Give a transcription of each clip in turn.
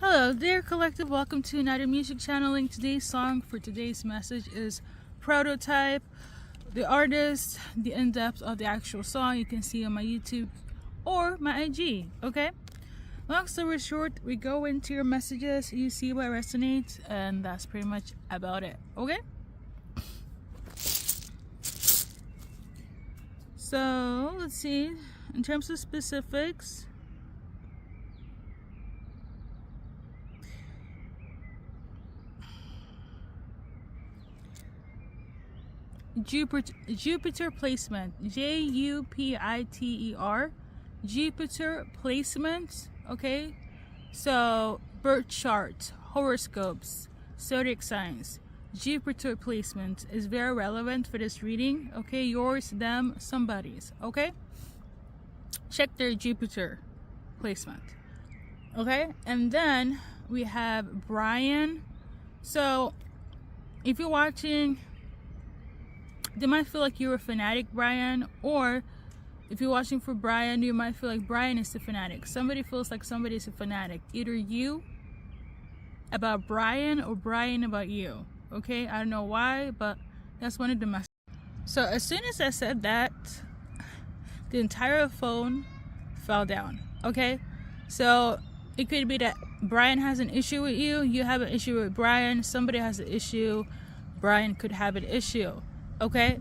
Hello there, collective. Welcome to another music channeling. Today's song for today's message is Prototype. The artist, the in-depth of the actual song you can see on my YouTube or my IG. Okay, long story short, we go into your messages, you see what resonates, and that's pretty much about it. Okay, so let's see. In terms of specifics, Jupiter placement, Jupiter, Jupiter placement. Okay, so birth charts, horoscopes, zodiac signs. Jupiter placement is very relevant for this reading. Okay, yours, them, somebody's. Okay, check their Jupiter placement. Okay, and then we have Brian. So if you're watching, they might feel like you're a fanatic, Brian, or if you're watching for Brian, you might feel like Brian is the fanatic. Somebody feels like somebody is a fanatic, either you about Brian or Brian about you. Okay, I don't know why, but that's one of the messages. So as soon as I said that, the entire phone fell down. Okay, so it could be that Brian has an issue with you, you have an issue with Brian, somebody has an issue, Brian could have an issue. Okay,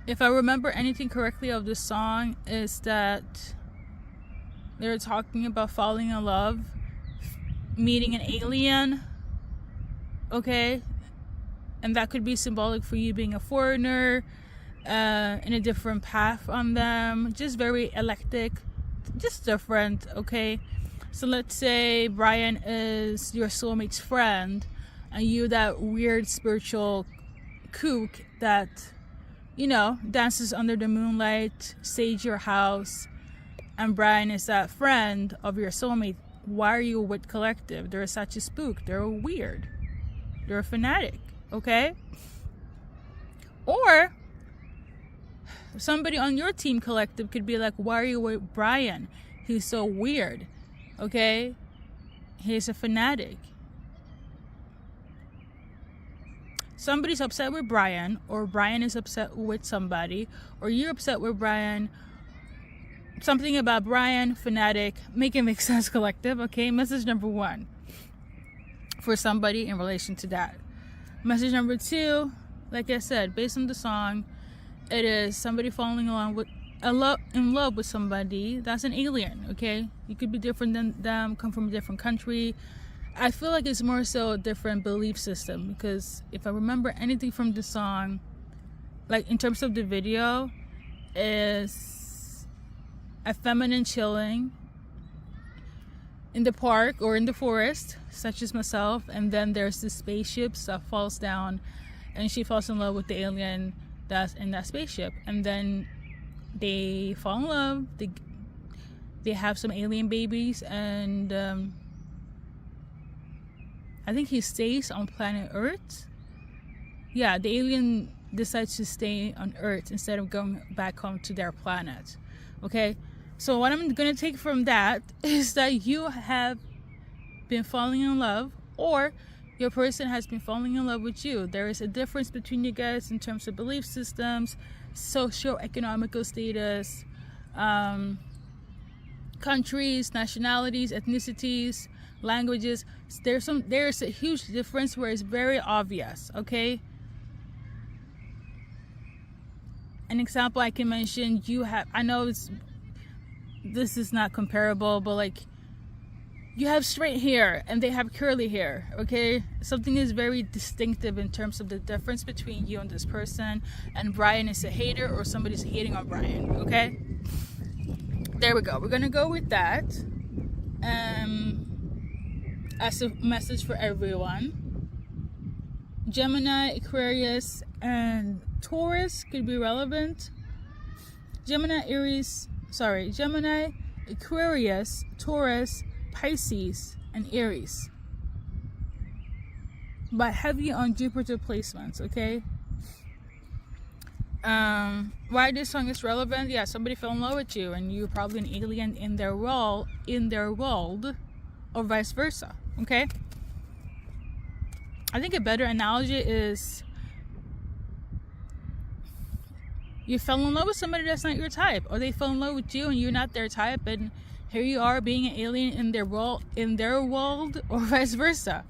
if I remember anything correctly of this song, is that they're talking about falling in love, meeting an alien. Okay, and that could be symbolic for you being a foreigner, in a different path on them, just very eclectic, just different. Okay, so let's say Brian is your soulmate's friend, and you that weird spiritual kook that, you know, dances under the moonlight, sage your house, and Brian is that friend of your soulmate. Why are you with collective? They're such a spook. They're weird. They're a fanatic. Okay? Or somebody on your team collective could be like, why are you with Brian? He's so weird. Okay? He's a fanatic. Somebody's upset with Brian, or Brian is upset with somebody, or you're upset with Brian. Something about Brian, fanatic, make it make sense, collective. Okay, message number one for somebody in relation to that. Message number two, like I said, based on the song, it is somebody falling in love with somebody that's an alien. Okay, you could be different than them, come from a different country. I feel like it's more so a different belief system, because if I remember anything from the song, like in terms of the video, is a feminine chilling in the park or in the forest, such as myself, and then there's the spaceship that falls down and she falls in love with the alien that's in that spaceship, and then they fall in love, they have some alien babies, and I think he stays on planet Earth. Yeah, the alien decides to stay on Earth instead of going back home to their planet. Okay, so what I'm gonna take from that is that you have been falling in love, or your person has been falling in love with you. There is a difference between you guys in terms of belief systems, socio-economical status, countries, nationalities, ethnicities, languages. There's a huge difference where it's very obvious. Okay, an example I can mention, you have, I know this is not comparable, but like, you have straight hair and they have curly hair. Okay, something is very distinctive in terms of the difference between you and this person, and Brian is a hater or somebody's hating on Brian. Okay, there we go. We're gonna go with that as a message for everyone. Gemini, Aquarius, and Taurus could be relevant. Gemini, Aquarius, Taurus, Pisces, and Aries. But heavy on Jupiter placements. Okay, Why this song is relevant? Yeah, somebody fell in love with you and you're probably an alien in their world, or vice versa. Okay, I think a better analogy is you fell in love with somebody that's not your type, or they fell in love with you and you're not their type, and here you are being an alien in their world, or vice versa.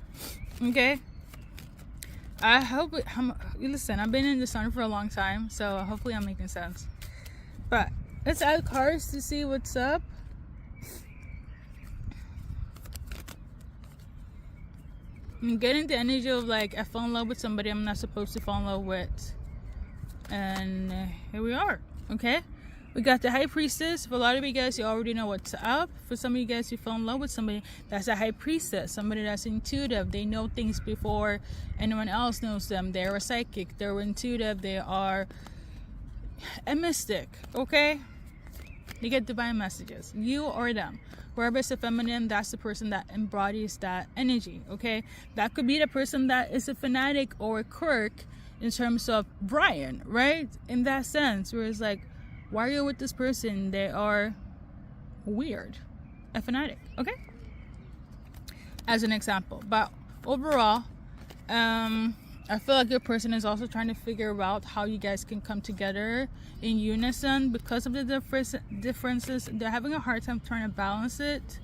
Okay, I hope listen, I've been in the sun for a long time, so hopefully I'm making sense. But let's add cards to see what's up. I'm getting the energy of like, I fell in love with somebody I'm not supposed to fall in love with, and here we are. Okay, we got the High Priestess. For a lot of you guys, you already know what's up. For some of you guys who fell in love with somebody, that's a High Priestess, somebody that's intuitive. They know things before anyone else knows them. They're a psychic, they're intuitive, they are a mystic. Okay, you get divine messages, you or them. Wherever it's a feminine, that's the person that embodies that energy. Okay, that could be the person that is a fanatic or a quirk in terms of Brian, right? In that sense, where it's like, why are you with this person? They are weird, a fanatic. Okay, as an example. But overall, I feel like your person is also trying to figure out how you guys can come together in unison because of the differences. They're having a hard time trying to balance it.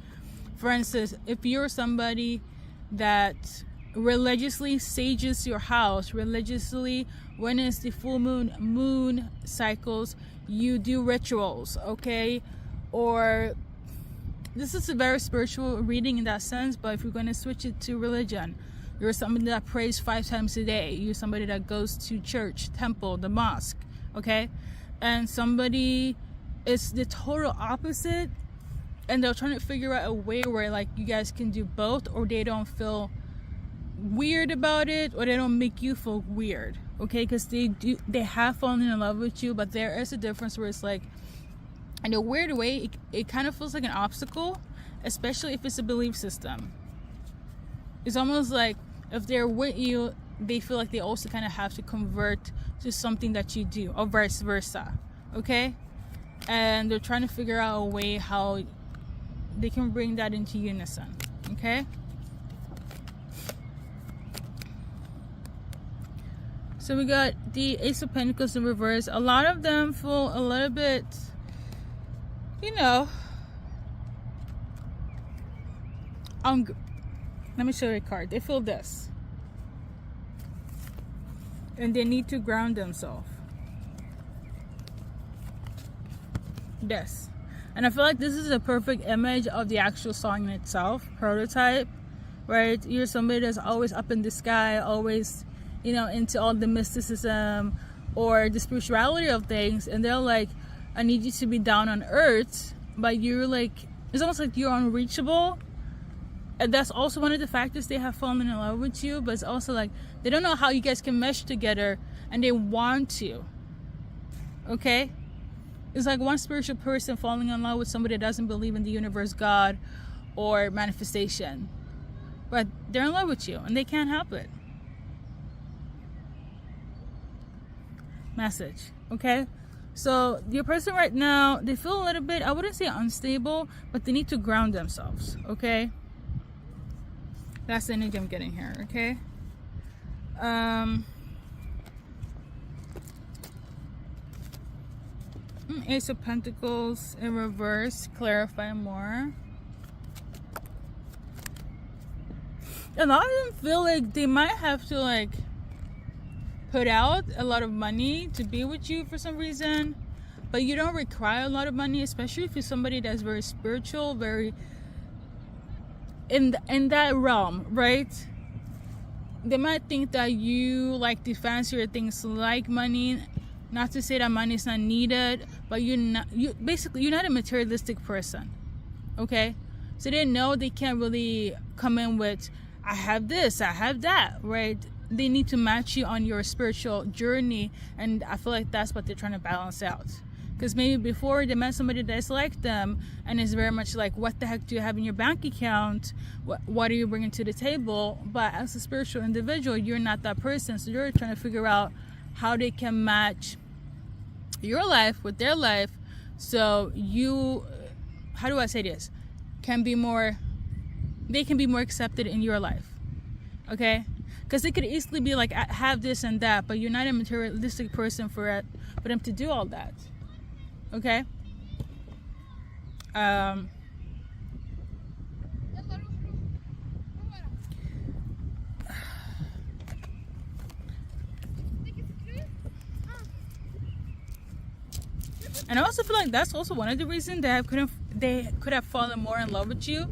For instance, if you're somebody that religiously sages your house, religiously, when it's the full moon cycles, you do rituals, okay? Or this is a very spiritual reading in that sense, but if you're going to switch it to religion, you're somebody that prays 5 times a day. You're somebody that goes to church, temple, the mosque, okay? And somebody is the total opposite, and they're trying to figure out a way where like you guys can do both, or they don't feel weird about it, or they don't make you feel weird, okay? Because they have fallen in love with you, but there is a difference where it's like, in a weird way, it kind of feels like an obstacle, especially if it's a belief system. It's almost like if they're with you, they feel like they also kind of have to convert to something that you do, or vice versa, okay? And they're trying to figure out a way how they can bring that into unison, okay? So we got the Ace of Pentacles in reverse. A lot of them feel a little bit, you know, let me show you a card. They feel this, and they need to ground themselves. This, and I feel like this is a perfect image of the actual song in itself, prototype, right? You're somebody that's always up in the sky, always, you know, into all the mysticism or the spirituality of things, and they're like, I need you to be down on earth, but you're like, it's almost like you're unreachable. And that's also one of the factors they have fallen in love with you, but it's also like they don't know how you guys can mesh together, and they want to, okay? It's like one spiritual person falling in love with somebody that doesn't believe in the universe, God, or manifestation, but they're in love with you and they can't help it. Message, okay? So your person right now, they feel a little bit, I wouldn't say unstable, but they need to ground themselves, okay? That's the energy I'm getting here, okay? Ace of Pentacles in reverse, clarify more. A lot of them feel like they might have to like put out a lot of money to be with you for some reason, but you don't require a lot of money, especially if you're somebody that's very spiritual, very in that realm, right? They might think that you like the fancier things like money. Not to say that money is not needed, but you're not a materialistic person, okay? So they know they can't really come in with, I have this, I have that, right? They need to match you on your spiritual journey, and I feel like that's what they're trying to balance out. Because maybe before they met somebody that's like them, and it's very much like, what the heck do you have in your bank account? What are you bringing to the table? But as a spiritual individual, you're not that person, so you're trying to figure out how they can match your life with their life, so you, how do I say this, can be more, they can be more accepted in your life. Okay, because it could easily be like, I have this and that, but you're not a materialistic person for them to do all that. Okay. And I also feel like that's also one of the reasons that they could have fallen more in love with you,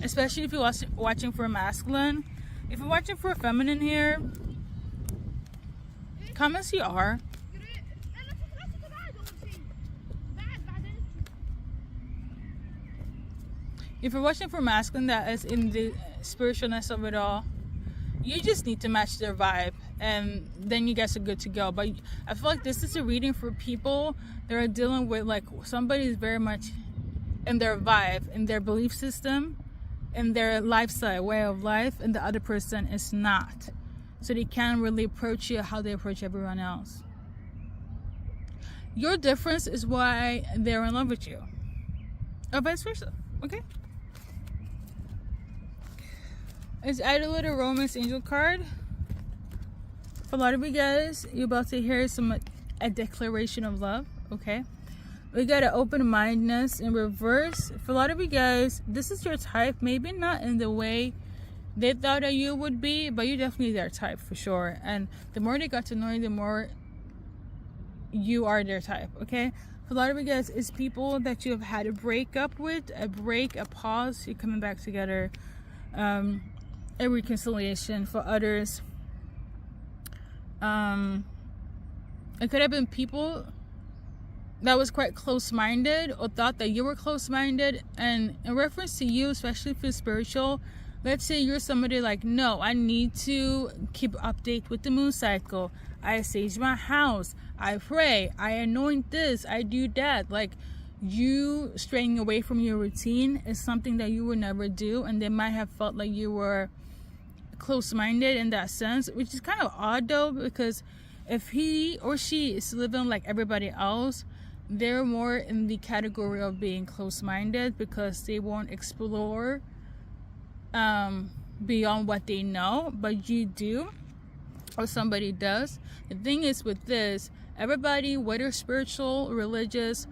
especially if you're watching for a masculine. If you're watching for a feminine here, come as you are. If you're watching for masculine that is in the spiritualness of it all, you just need to match their vibe, and then you guys are good to go. But I feel like this is a reading for people that are dealing with like somebody is very much in their vibe, in their belief system, in their lifestyle, way of life, and the other person is not. So they can't really approach you how they approach everyone else. Your difference is why they're in love with you, or vice versa. Okay. It's Idol Romance Angel card. For a lot of you guys, you're about to hear a declaration of love. Okay. We got an open-mindedness in reverse. For a lot of you guys, this is your type. Maybe not in the way they thought that you would be, but you're definitely their type for sure. And the more they got to know you, the more you are their type. Okay. For a lot of you guys, it's people that you have had a breakup with, a pause. You're coming back together. A reconciliation. For others, it could have been people that was quite close-minded or thought that you were close-minded, and in reference to you, especially if it's spiritual, let's say you're somebody like, no, I need to keep update with the moon cycle, I sage my house, I pray, I anoint this, I do that. Like, you straying away from your routine is something that you would never do, and they might have felt like you were close-minded in that sense, which is kind of odd though, because if he or she is living like everybody else, they're more in the category of being close-minded because they won't explore beyond what they know. But you do, or somebody does. The thing is with this, everybody, whether spiritual, religious,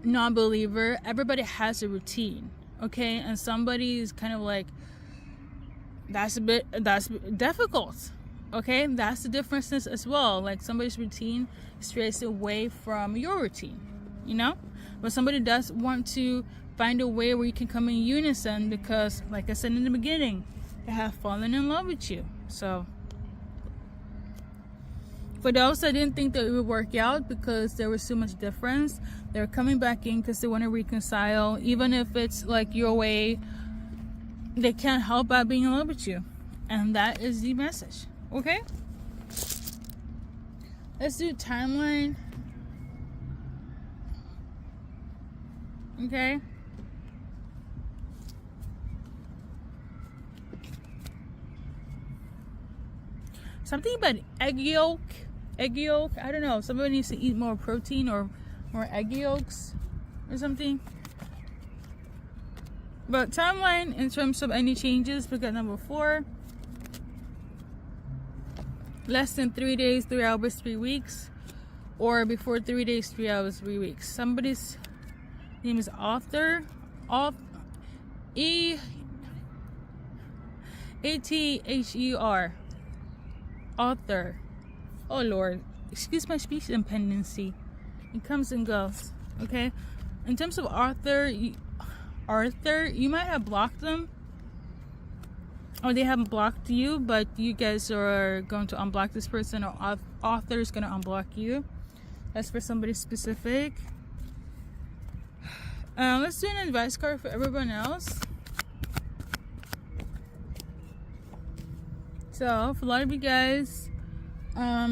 non-believer, everybody has a routine. Okay. And somebody is kind of like, that's difficult. Okay, that's the differences as well. Like, somebody's routine strays away from your routine, you know. But somebody does want to find a way where you can come in unison, because like I said in the beginning, they have fallen in love with you. So for those that didn't think that it would work out because there was so much difference, they're coming back in because they want to reconcile. Even if it's like your way, they can't help but being in love with you. And that is the message. Okay, let's do timeline. Okay, something about egg yolk. I don't know, somebody needs to eat more protein or more egg yolks or something. But timeline in terms of any changes, we got number 4. Less than 3 days, 3 hours, 3 weeks, or before 3 days, 3 hours, 3 weeks. Somebody's name is Author. A-T-H-E-R. Author. Oh Lord, excuse my speech impendency. It comes and goes. Okay. In terms of Arthur, you might have blocked them, or they haven't blocked you, but you guys are going to unblock this person, or Author is going to unblock you. That's for somebody specific. Let's do an advice card for everyone else. So for a lot of you guys,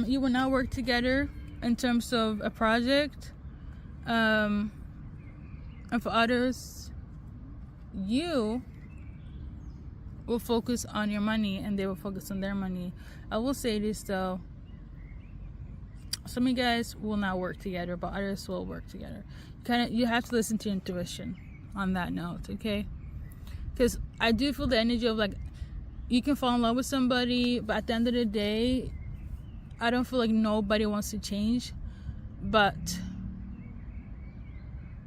you will not work together in terms of a project, and for others, you will focus on your money and they will focus on their money. I will say this though, Some of you guys will not work together, but others will work together. You have to listen to your intuition on that note, okay? Because I do feel the energy of like, you can fall in love with somebody, but at the end of the day, I don't feel like nobody wants to change, but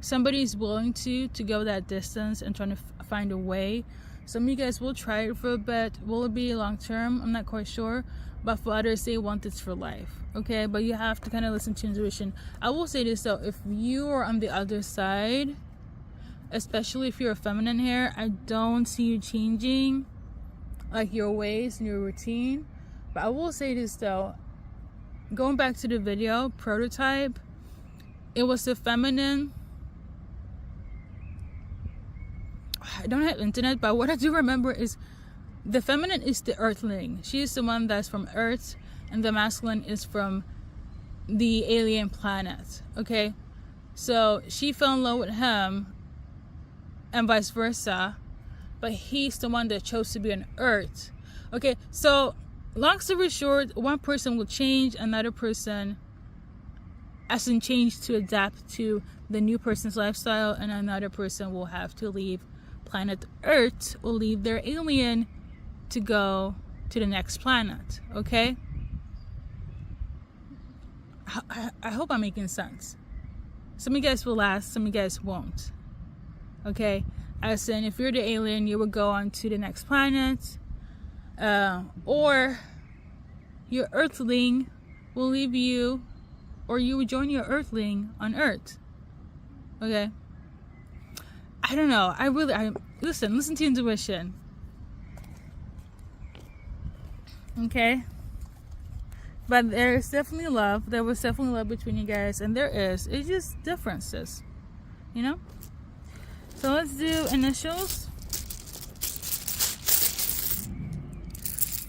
somebody is willing to go that distance and trying to find a way. Some of you guys will try it for a bit. Will it be long term? I'm not quite sure. But for others, they want this for life. Okay, but you have to kind of listen to intuition. I will say this though, if you are on the other side, especially if you're a feminine here, I don't see you changing like your ways and your routine. But I will say this though, going back to the video prototype, it was the feminine. I don't have internet, but what I do remember is the feminine is the earthling. She is the one that's from Earth, and the masculine is from the alien planet. Okay, so she fell in love with him and vice versa, but he's the one that chose to be on Earth. Okay, so long story short, one person will change, another person hasn't changed to adapt to the new person's lifestyle, and another person will have to leave planet Earth or leave their alien to go to the next planet. Okay, I hope I'm making sense. Some of you guys will last, some of you guys won't. Okay, as in, if you're the alien, you will go on to the next planet, or your earthling will leave you, or you will join your earthling on Earth. Okay, I don't know. I listen to intuition. Okay, but there's definitely love. There was definitely love between you guys, and there is. It's just differences, you know. So let's do initials.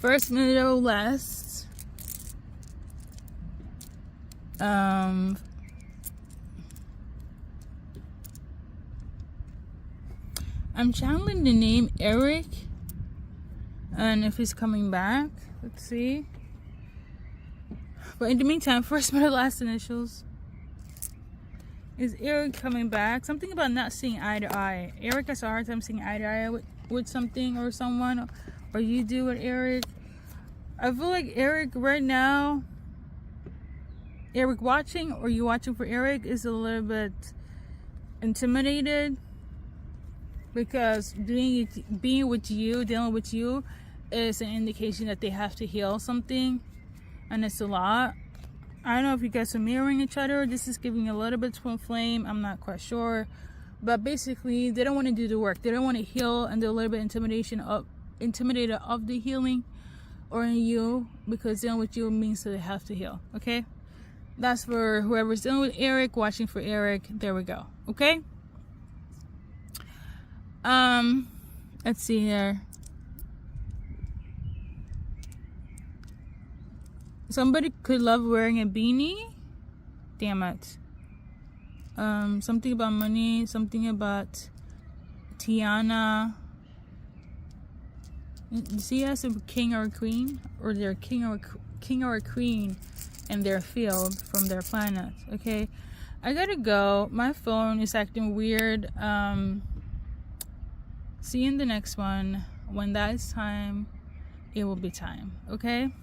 First, middle, last. I'm channeling the name Eric, and if he's coming back, let's see. But in the meantime, first, middle, last initials. Is Eric coming back? Something about not seeing eye to eye. Eric has a hard time seeing eye to eye with something or someone, or you do with Eric. I feel like Eric right now, Eric watching or you watching for Eric, is a little bit intimidated, because being with you, dealing with you, is an indication that they have to heal something, and it's a lot. I don't know if you guys are mirroring each other. This is giving a little bit twin flame. I'm not quite sure, but basically they don't want to do the work. They don't want to heal, and they're a little bit intimidated of the healing, or in you, because dealing with you means that they have to heal. Okay, that's for whoever's dealing with Eric, watching for Eric. There we go. Okay. Let's see here. Somebody could love wearing a beanie. Damn it. Something about money, something about Tiana. See, as a king or a queen, or they're king or a queen in their field from their planet. Okay, I gotta go. My phone is acting weird. See you in the next one. When that is time, it will be time. Okay.